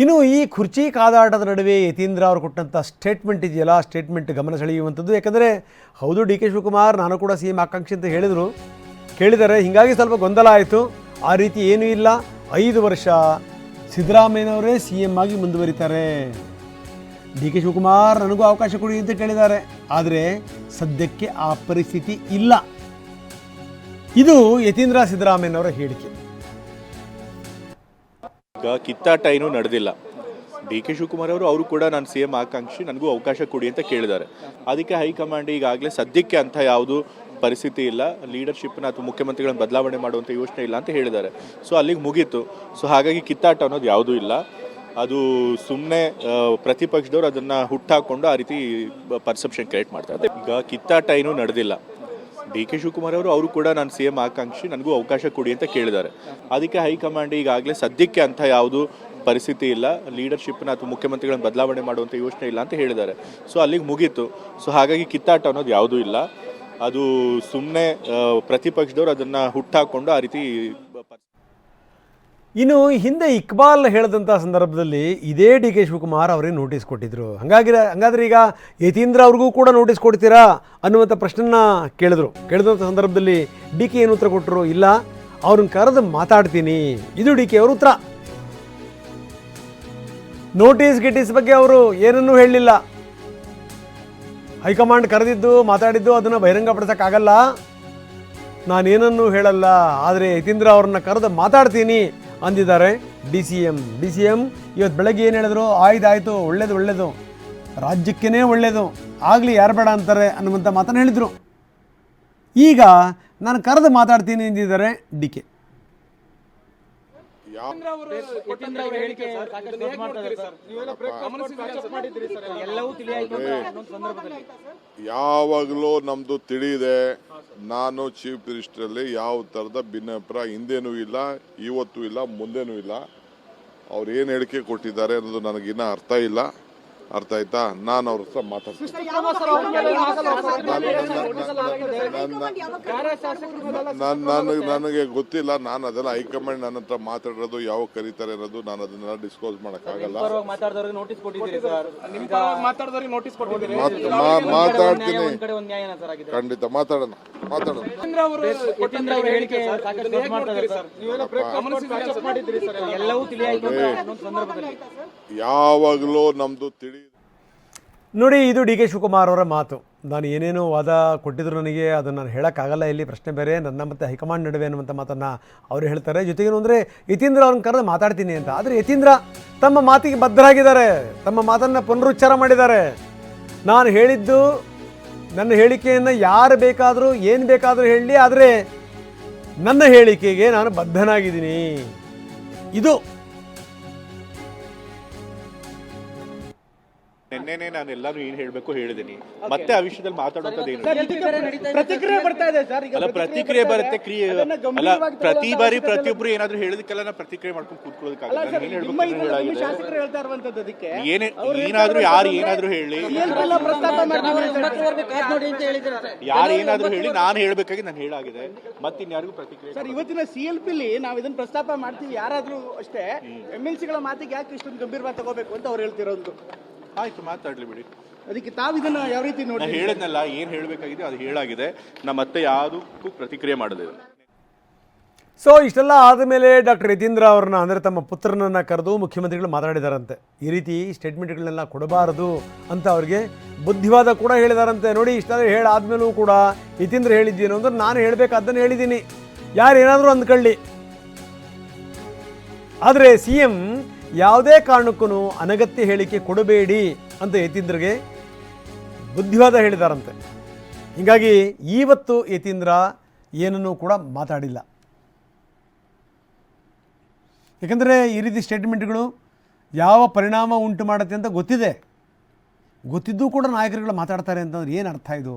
ಇನ್ನು ಈ ಕುರ್ಚಿ ಕಾದಾಟದ ನಡುವೆ ಯತೀಂದ್ರ ಅವರು ಕೊಟ್ಟಂಥ ಸ್ಟೇಟ್ಮೆಂಟ್ ಇದೆಯಲ್ಲ, ಸ್ಟೇಟ್ಮೆಂಟ್ ಗಮನ ಸೆಳೆಯುವಂಥದ್ದು. ಯಾಕಂದರೆ ಹೌದು, ಡಿ ಕೆ ಶಿವಕುಮಾರ್ ನಾನು ಕೂಡ ಸಿ ಎಂ ಆಕಾಂಕ್ಷಿ ಅಂತ ಕೇಳಿದ್ದಾರೆ, ಹೀಗಾಗಿ ಸ್ವಲ್ಪ ಗೊಂದಲ ಆಯಿತು. ಆ ರೀತಿ ಏನೂ ಇಲ್ಲ, 5 ವರ್ಷ ಸಿದ್ದರಾಮಯ್ಯನವರೇ ಸಿ ಎಂ ಆಗಿ ಮುಂದುವರಿತಾರೆ. ಡಿ ಕೆ ಶಿವಕುಮಾರ್ ನನಗೂ ಅವಕಾಶ ಕೊಡಿ ಅಂತ ಕೇಳಿದ್ದಾರೆ, ಆದರೆ ಸದ್ಯಕ್ಕೆ ಆ ಪರಿಸ್ಥಿತಿ ಇಲ್ಲ. ಇದು ಯತೀಂದ್ರ ಸಿದ್ದರಾಮಯ್ಯನವರ ಹೇಳಿಕೆ. ಈಗ ಕಿತ್ತಾಟ ಏನೂ ನಡೆದಿಲ್ಲ. ಡಿ ಕೆ ಶಿವಕುಮಾರ್ ಅವರು ಕೂಡ ನಾನು ಸಿ ಎಂ ಆಕಾಂಕ್ಷಿ, ನನಗೂ ಅವಕಾಶ ಕೊಡಿ ಅಂತ ಕೇಳಿದ್ದಾರೆ. ಅದಕ್ಕೆ ಹೈಕಮಾಂಡ್ ಈಗಾಗಲೇ ಸದ್ಯಕ್ಕೆ ಅಂಥ ಯಾವುದು ಪರಿಸ್ಥಿತಿ ಇಲ್ಲ, ಲೀಡರ್ಶಿಪ್ನ ಅಥವಾ ಮುಖ್ಯಮಂತ್ರಿಗಳನ್ನು ಬದಲಾವಣೆ ಮಾಡುವಂಥ ಯೋಚನೆ ಇಲ್ಲ ಅಂತ ಹೇಳಿದ್ದಾರೆ. ಸೊ ಅಲ್ಲಿಗೆ ಮುಗೀತು. ಸೊ ಹಾಗಾಗಿ ಕಿತ್ತಾಟ ಅನ್ನೋದು ಯಾವುದೂ ಇಲ್ಲ. ಅದು ಸುಮ್ಮನೆ ಪ್ರತಿಪಕ್ಷದವ್ರು ಅದನ್ನು ಹುಟ್ಟಾಕೊಂಡು ಆ ರೀತಿ ಪರ್ಸೆಪ್ಷನ್ ಕ್ರಿಯೇಟ್ ಮಾಡ್ತಾರೆ. ಈಗ ಕಿತ್ತಾಟ ಏನೂ ನಡೆದಿಲ್ಲ. ಡಿ ಕೆ ಶಿವಕುಮಾರ್ ಅವರು ಕೂಡ ನಾನು ಸಿ ಎಂ ಆಕಾಂಕ್ಷಿ, ನನಗೂ ಅವಕಾಶ ಕೊಡಿ ಅಂತ ಕೇಳಿದ್ದಾರೆ. ಅದಕ್ಕೆ ಹೈಕಮಾಂಡ್ ಈಗಾಗಲೇ ಸದ್ಯಕ್ಕೆ ಅಂಥ ಯಾವುದು ಪರಿಸ್ಥಿತಿ ಇಲ್ಲ, ಲೀಡರ್ಶಿಪ್ನ ಅಥವಾ ಮುಖ್ಯಮಂತ್ರಿಗಳನ್ನು ಬದಲಾವಣೆ ಮಾಡುವಂಥ ಯೋಚನೆ ಇಲ್ಲ ಅಂತ ಹೇಳಿದ್ದಾರೆ. ಸೊ ಅಲ್ಲಿಗೆ ಮುಗೀತು. ಸೊ ಹಾಗಾಗಿ ಕಿತ್ತಾಟ ಅನ್ನೋದು ಯಾವುದೂ ಇಲ್ಲ. ಅದು ಸುಮ್ಮನೆ ಪ್ರತಿಪಕ್ಷದವ್ರು ಅದನ್ನು ಹುಟ್ಟಾಕೊಂಡು ಆ ರೀತಿ. ಇನ್ನು ಹಿಂದೆ ಇಕ್ಬಾಲ್ ಹೇಳಿದಂಥ ಸಂದರ್ಭದಲ್ಲಿ ಇದೇ ಡಿ ಕೆ ಶಿವಕುಮಾರ್ ಅವರಿಗೆ ನೋಟಿಸ್ ಕೊಟ್ಟಿದ್ದರು. ಹಂಗಾದ್ರೆ ಈಗ ಯತೀಂದ್ರ ಅವ್ರಿಗೂ ಕೂಡ ನೋಟಿಸ್ ಕೊಡ್ತೀರಾ ಅನ್ನುವಂಥ ಪ್ರಶ್ನೆನ ಕೇಳಿದಂಥ ಸಂದರ್ಭದಲ್ಲಿ ಡಿ ಕೆ ಏನು ಉತ್ತರ ಕೊಟ್ಟರು? ಇಲ್ಲ, ಅವ್ರನ್ನ ಕರೆದು ಮಾತಾಡ್ತೀನಿ. ಇದು ಡಿ ಕೆ ಅವ್ರ ಉತ್ತರ. ನೋಟಿಸ್ ಬಗ್ಗೆ ಅವರು ಏನನ್ನೂ ಹೇಳಲಿಲ್ಲ. ಹೈಕಮಾಂಡ್ ಕರೆದಿದ್ದು ಮಾತಾಡಿದ್ದು ಅದನ್ನು ಬಹಿರಂಗಪಡಿಸೋಕ್ಕಾಗಲ್ಲ, ನಾನೇನನ್ನೂ ಹೇಳಲ್ಲ, ಆದರೆ ಯತೀಂದ್ರ ಅವ್ರನ್ನ ಕರೆದು ಮಾತಾಡ್ತೀನಿ ಅಂದಿದ್ದಾರೆ ಡಿ ಸಿ ಎಂ. ಇವತ್ತು ಬೆಳಗ್ಗೆ ಏನು ಹೇಳಿದ್ರು? ಆಯ್ತು, ಒಳ್ಳೇದು, ರಾಜ್ಯಕ್ಕೇ ಒಳ್ಳೇದು, ಆಗಲಿ, ಯಾರು ಬೇಡ ಅಂತಾರೆ ಅನ್ನುವಂಥ ಮಾತನ್ನು ಹೇಳಿದರು. ಈಗ ನಾನು ಕರೆದು ಮಾತಾಡ್ತೀನಿ ಅಂದಿದ್ದಾರೆ ಡಿ ಕೆ. ಯಾವಾಗಲೂ ನಮ್ದು ತಿಳಿಇದೆ. ನಾನು ಚೀಫ್ ಮಿನಿಸ್ಟರಲ್ಲಿ ಯಾವ ಥರದ ಭಿನ್ನಾಭಿಪ್ರಾಯ ಹಿಂದೇನೂ ಇಲ್ಲ, ಇವತ್ತೂ ಇಲ್ಲ, ಮುಂದೇನೂ ಇಲ್ಲ. ಅವ್ರು ಏನು ಹೇಳಿಕೆ ಕೊಟ್ಟಿದ್ದಾರೆ ಅನ್ನೋದು ನನಗಿನ್ನ ಅರ್ಥ ಇಲ್ಲ. ಅರ್ಥ ಆಯ್ತಾ? ನಾನು ಅವ್ರ ಹತ್ರ ಮಾತಾಡ್ತೀನಿ. ನನಗೆ ಗೊತ್ತಿಲ್ಲ, ನಾನು ಅದೆಲ್ಲ ಹೈಕಮಾಂಡ್ ನನ್ನ ಹತ್ರ ಮಾತಾಡೋದು ಯಾವಾಗ ಕರೀತಾರೆ ಅನ್ನೋದು ನಾನು ಅದನ್ನೆಲ್ಲ ಡಿಸ್ಕ್ಲೋಸ್ ಮಾಡೋಕ್ಕಾಗಲ್ಲ. ಮಾತಾಡ್ತೀನಿ, ಖಂಡಿತ ಮಾತಾಡೋಣ. ಯಾವಾಗಲೂ ನಮ್ದು ತಿಳಿ ನೋಡಿ, ಇದು ಡಿ ಕೆ ಶಿವಕುಮಾರ್ ಅವರ ಮಾತು. ನಾನು ಏನೇನೋ ವಾದ ಕೊಟ್ಟಿದ್ರು ನನಗೆ ಅದನ್ನು ನಾನು ಹೇಳೋಕ್ಕಾಗಲ್ಲ, ಇಲ್ಲಿ ಪ್ರಶ್ನೆ ಬೇರೆ, ನನ್ನ ಮತ್ತು ಹೈಕಮಾಂಡ್ ನಡುವೆ ಅನ್ನುವಂಥ ಮಾತನ್ನು ಅವರು ಹೇಳ್ತಾರೆ. ಜೊತೆಗೇನು ಅಂದರೆ ಯತೀಂದ್ರ ಅವ್ರನ್ನ ಕರೆದು ಮಾತಾಡ್ತೀನಿ ಅಂತ. ಆದರೆ ಯತೀಂದ್ರ ತಮ್ಮ ಮಾತಿಗೆ ಬದ್ಧರಾಗಿದ್ದಾರೆ, ತಮ್ಮ ಮಾತನ್ನು ಪುನರುಚ್ಚಾರ ಮಾಡಿದ್ದಾರೆ. ನಾನು ಹೇಳಿದ್ದು, ನನ್ನ ಹೇಳಿಕೆಯನ್ನು ಯಾರು ಬೇಕಾದರೂ ಏನು ಬೇಕಾದರೂ ಹೇಳಲಿ, ಆದರೆ ನನ್ನ ಹೇಳಿಕೆಗೆ ನಾನು ಬದ್ಧನಾಗಿದ್ದೀನಿ. ಇದು ನಿನ್ನೆನೆ ನಾನು ಎಲ್ಲಾನು ಏನ್ ಹೇಳ್ಬೇಕು ಹೇಳಿದೀನಿ. ಮತ್ತೆ ಆ ವಿಷಯದಲ್ಲಿ ಮಾತಾಡೋದೇನು? ಪ್ರತಿಕ್ರಿಯೆ ಬರುತ್ತೆ, ಅಲ್ಲ, ಪ್ರತಿ ಬಾರಿ ಪ್ರತಿಯೊಬ್ರು ಏನಾದ್ರು ಹೇಳಿದಕ್ಕೆಲ್ಲ ನಾ ಪ್ರತಿಕ್ರಿಯೆ ಮಾಡ್ಕೊಂಡು ಕೂತ್ಕೊಳ್ಳೋದಕ್ಕಾಗಲ್ಲ. ಏನ್ ಹೇಳ್ಬೇಕು, ಏನಾದ್ರು ಯಾರು ಏನಾದ್ರು ಹೇಳಿ, ಯಾರು ಏನಾದ್ರು ಹೇಳಿ, ನಾನು ಹೇಳ್ಬೇಕಾಗಿ ನಾನು ಹೇಳಾಗಿದೆ. ಮತ್ತಿನ್ಯಾರಿಗೂ ಪ್ರತಿಕ್ರಿಯೆ. ಸರ್, ಇವತ್ತಿನ CLP ನಾವು ಇದನ್ನ ಪ್ರಸ್ತಾಪ ಮಾಡ್ತೀವಿ, ಯಾರಾದ್ರೂ ಅಷ್ಟೇ MLC ಗಳ ಮಾತಿಗೆ ಯಾಕೆ ಇಷ್ಟೊಂದು ಗಂಭೀರವಾಗಿ ತಗೋಬೇಕು ಅಂತ ಅವ್ರು ಹೇಳ್ತಿರೋದು. ಆಯ್ತು, ಮಾತಾಡ್ಲಿ ಬಿಡಿ. ಅದಕ್ಕೆ ತಾವು ಇದನ್ನ ಯಾವ ರೀತಿ ನೋಡಿ? ಹೇಳಿದ್ನಲ್ಲ, ಏನ್ ಹೇಳ್ಬೇಕಾಗಿದೆ ಅದು ಹೇಳಾಗಿದೆ. ನಾ ಮತ್ತೆ ಯಾವುದಕ್ಕೂ ಪ್ರತಿಕ್ರಿಯೆ ಮಾಡೋದಿಲ್ಲ. ಸೊ ಇಷ್ಟೆಲ್ಲ ಆದಮೇಲೆ ಡಾಕ್ಟರ್ ಯತೀಂದ್ರ ಅವ್ರನ್ನ, ಅಂದರೆ ತಮ್ಮ ಪುತ್ರನನ್ನು ಕರೆದು ಮುಖ್ಯಮಂತ್ರಿಗಳು ಮಾತಾಡಿದಾರಂತೆ. ಈ ರೀತಿ ಸ್ಟೇಟ್ಮೆಂಟ್ಗಳನ್ನೆಲ್ಲ ಕೊಡಬಾರದು ಅಂತ ಅವ್ರಿಗೆ ಬುದ್ಧಿವಾದ ಕೂಡ ಹೇಳಿದಾರಂತೆ. ನೋಡಿ, ಇಷ್ಟೆಲ್ಲ ಹೇಳಾದ್ಮೇಲೂ ಕೂಡ ಯತೀಂದ್ರ ಹೇಳಿದ್ದೇನು ಅಂದ್ರೆ, ನಾನು ಹೇಳಬೇಕಾದ್ದನ್ನು ಹೇಳಿದ್ದೀನಿ, ಯಾರು ಏನಾದರೂ ಅಂದ್ಕೊಳ್ಳಿ, ಆದರೆ CM ಯಾವುದೇ ಕಾರಣಕ್ಕೂ ಅನಗತ್ಯ ಹೇಳಿಕೆ ಕೊಡಬೇಡಿ ಅಂತ ಯತೀಂದ್ರಗೆ ಬುದ್ಧಿವಾದ ಹೇಳಿದಾರಂತೆ. ಹೀಗಾಗಿ ಇವತ್ತು ಯತೀಂದ್ರ ಏನನ್ನೂ ಕೂಡ ಮಾತಾಡಿಲ್ಲ. ಯಾಕಂದರೆ ಈ ರೀತಿ ಸ್ಟೇಟ್ಮೆಂಟ್ಗಳು ಯಾವ ಪರಿಣಾಮ ಉಂಟು ಮಾಡುತ್ತೆ ಅಂತ ಗೊತ್ತಿದ್ದು ಕೂಡ ನಾಯಕರುಗಳು ಮಾತಾಡ್ತಾರೆ ಅಂತಂದ್ರೆ ಏನು ಅರ್ಥ ಇದು?